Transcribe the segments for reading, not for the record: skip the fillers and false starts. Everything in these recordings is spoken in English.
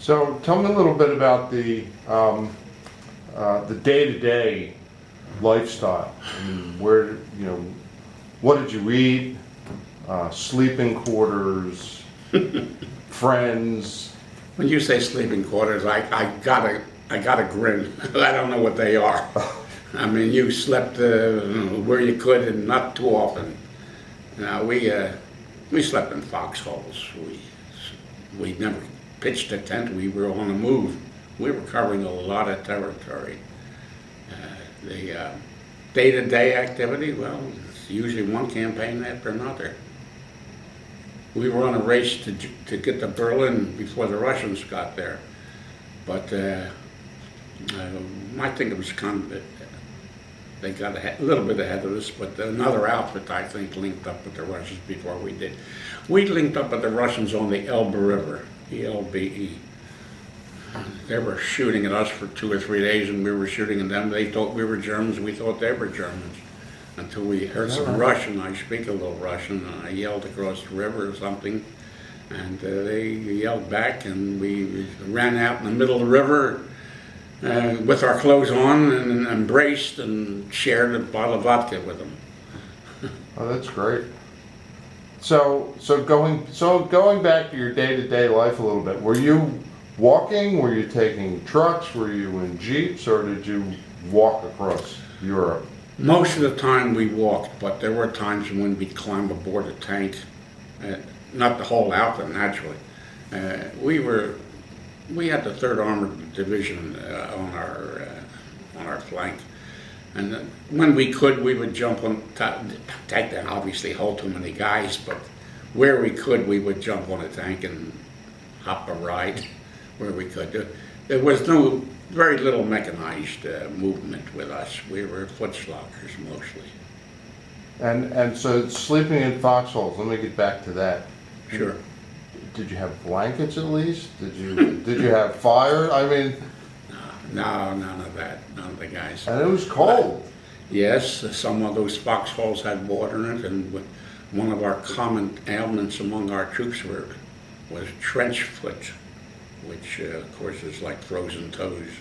So tell me a little bit about the day-to-day lifestyle. I mean, where, what did you eat? Sleeping quarters, friends. When you say sleeping quarters, I got a grin. I don't know what they are. I mean, you slept where you could and not too often. We slept in foxholes. We never pitched a tent. We were on the move. We were covering a lot of territory. The day-to-day activity, well, it's usually one campaign after another. We were on a race to get to Berlin before the Russians got there. But I think it was they got a little bit ahead of us, but another outfit, I think, linked up with the Russians before we did. We linked up with the Russians on the Elbe River, ELBE. They were shooting at us for 2 or 3 days, and we were shooting at them. They thought we were Germans, we thought they were Germans. Until we heard some Russian. I speak a little Russian, and I yelled across the river or something, and they yelled back, and we ran out in the middle of the river with our clothes on and embraced and shared a bottle of vodka with them. Oh, that's great. So going back to your day-to-day life a little bit, were you walking? Were you taking trucks? Were you in jeeps, or did you walk across Europe? Most of the time we walked, but there were times when we'd climb aboard a tank, not the whole outfit, naturally. We had the 3rd Armored Division on our flank, and when we could, we would jump on tank. That obviously hold too many guys, but where we could, we would jump on a tank and hop a ride where we could. There was very little mechanized movement with us. We were foot sloggers mostly. And so sleeping in foxholes. Let me get back to that. Sure. Did you have blankets at least? Did you have fire? I mean. No, none of that. None of the guys. And it was cold. Yes, some of those foxholes had water in it, and one of our common ailments among our troops was trench foot, which of course is like frozen toes.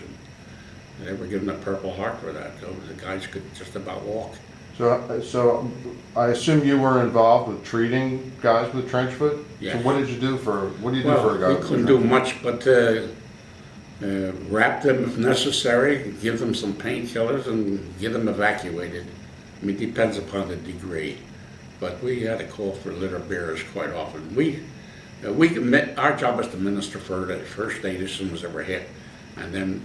And they were given a Purple Heart for that. So the guys could just about walk. So I assume you were involved with treating guys with trench foot? Yeah. So what do you do for a guy? We couldn't do much but wrap them if necessary, give them some painkillers, and get them evacuated. I mean, it depends upon the degree. But we had to call for litter bearers quite often. Our job was to minister first aid as soon as they were hit, and then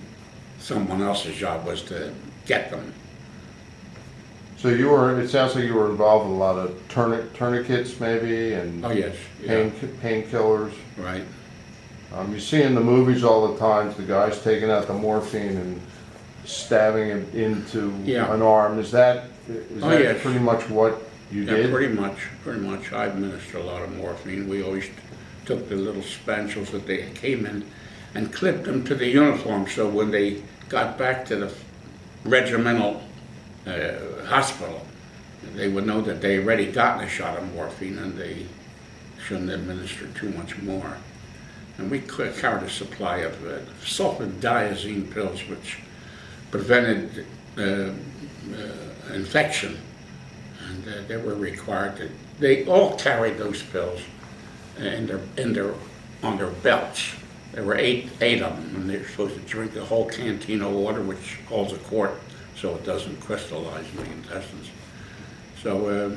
someone else's job was to get them. So it sounds like you were involved with a lot of tourniquets maybe, and oh yes, painkillers. Right. You see in the movies all the time the guys taking out the morphine and stabbing it into an arm. Is that Yes. pretty much what you did? Pretty much. I administered a lot of morphine. We always took the little spatulas that they came in and clipped them to the uniform, so when they got back to the regimental hospital, they would know that they already gotten a shot of morphine and they shouldn't administer too much more. And we carried a supply of sulfadiazine pills, which prevented infection, and they were required to. They all carried those pills on their belts. There were eight of them, and they're supposed to drink the whole canteen of water, which holds a quart, so it doesn't crystallize in the intestines. So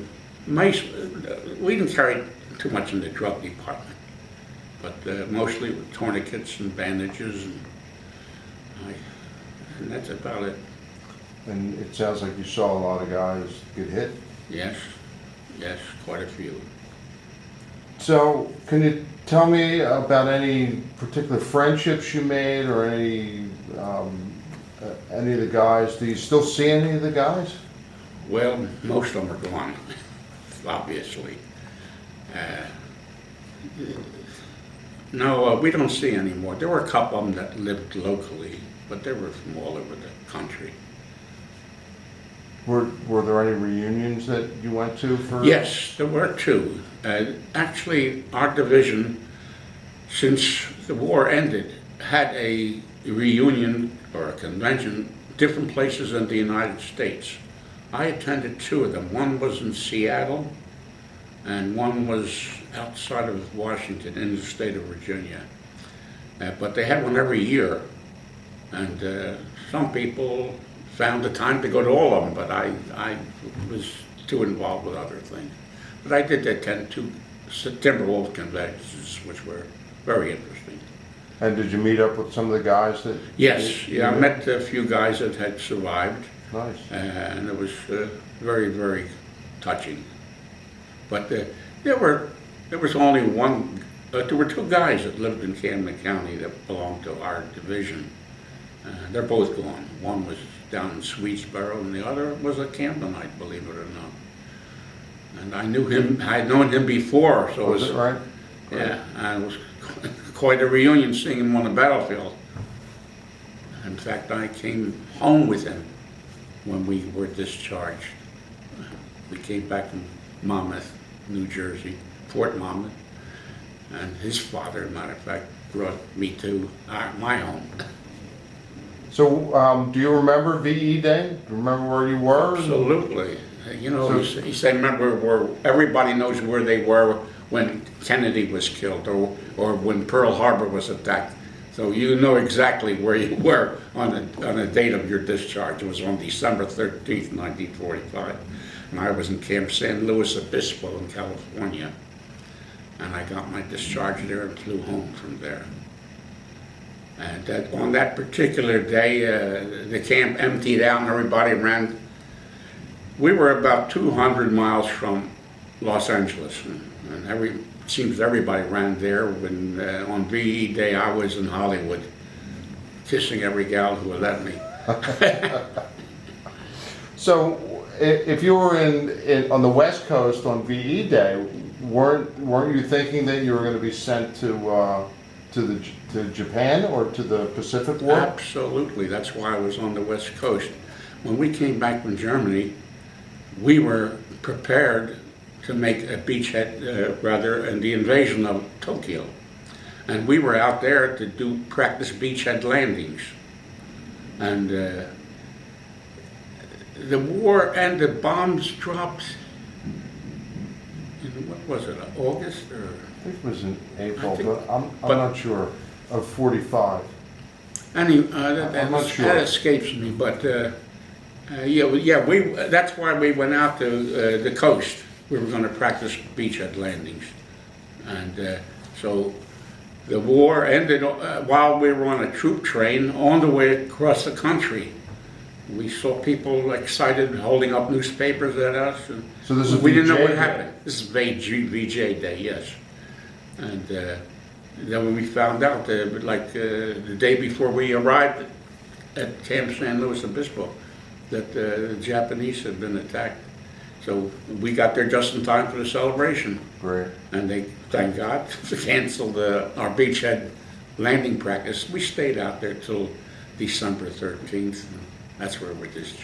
we didn't carry too much in the drug department, but mostly with tourniquets and bandages, and that's about it. And it sounds like you saw a lot of guys get hit. Yes, quite a few. So, can you tell me about any particular friendships you made, or any of the guys? Do you still see any of the guys? Well, most of them are gone, obviously. No, we don't see anymore. There were a couple of them that lived locally, but they were from all over the country. Were there any reunions that you went to for? Yes, there were two. Actually, our division, since the war ended, had a reunion or a convention different places in the United States. I attended 2 of them. One was in Seattle, and one was outside of Washington in the state of Virginia. But they had one every year, and some people found the time to go to all of them, but I was too involved with other things. But I did attend 2 Timberwolves conventions, which were very interesting. And did you meet up with some of the guys that? Yes, yeah, I met a few guys that had survived. Nice. And it was very, very touching. But there was only one. There were 2 guys that lived in Camden County that belonged to our division. They're both gone. One was down in Swedesboro, and the other was a Camdenite, believe it or not. And I knew him. I had known him before, so Was it right? yeah, and it was quite a reunion seeing him on the battlefield. In fact, I came home with him when we were discharged. We came back from Monmouth, New Jersey, Fort Monmouth, and his father, as a matter of fact, brought me to my home. So, do you remember VE Day? Do you remember where you were? Absolutely. You know, he said, remember where everybody knows where they were when Kennedy was killed or when Pearl Harbor was attacked. So you know exactly where you were on the date of your discharge. It was on December 13th, 1945. And I was in Camp San Luis Obispo in California. And I got my discharge there and flew home from there. And on that particular day, the camp emptied out and everybody ran. We were about 200 miles from Los Angeles, and it seems everybody ran there. When on VE Day, I was in Hollywood, kissing every gal who would let me. So, if you were on the West Coast on VE Day, weren't you thinking that you were going to be sent to Japan or to the Pacific War? Absolutely. That's why I was on the West Coast. When we came back from Germany, we were prepared to make a beachhead, in the invasion of Tokyo. And we were out there to do practice beachhead landings. And the war ended, bombs dropped in, what was it, August? Or? I think it was in April, but I'm not sure, of 45. I'm not sure. That escapes me, but that's why we went out to the coast. We were going to practice beachhead landings. And so the war ended while we were on a troop train on the way across the country. We saw people excited holding up newspapers at us. And So this is we didn't know VJ what Day. happened. This is VJ Day, yes. And then when we found out, the day before we arrived at Camp San Luis Obispo, that the Japanese had been attacked. So we got there just in time for the celebration. Great. And they, thank God, canceled our beachhead landing practice. We stayed out there till December 13th. That's where we discharged.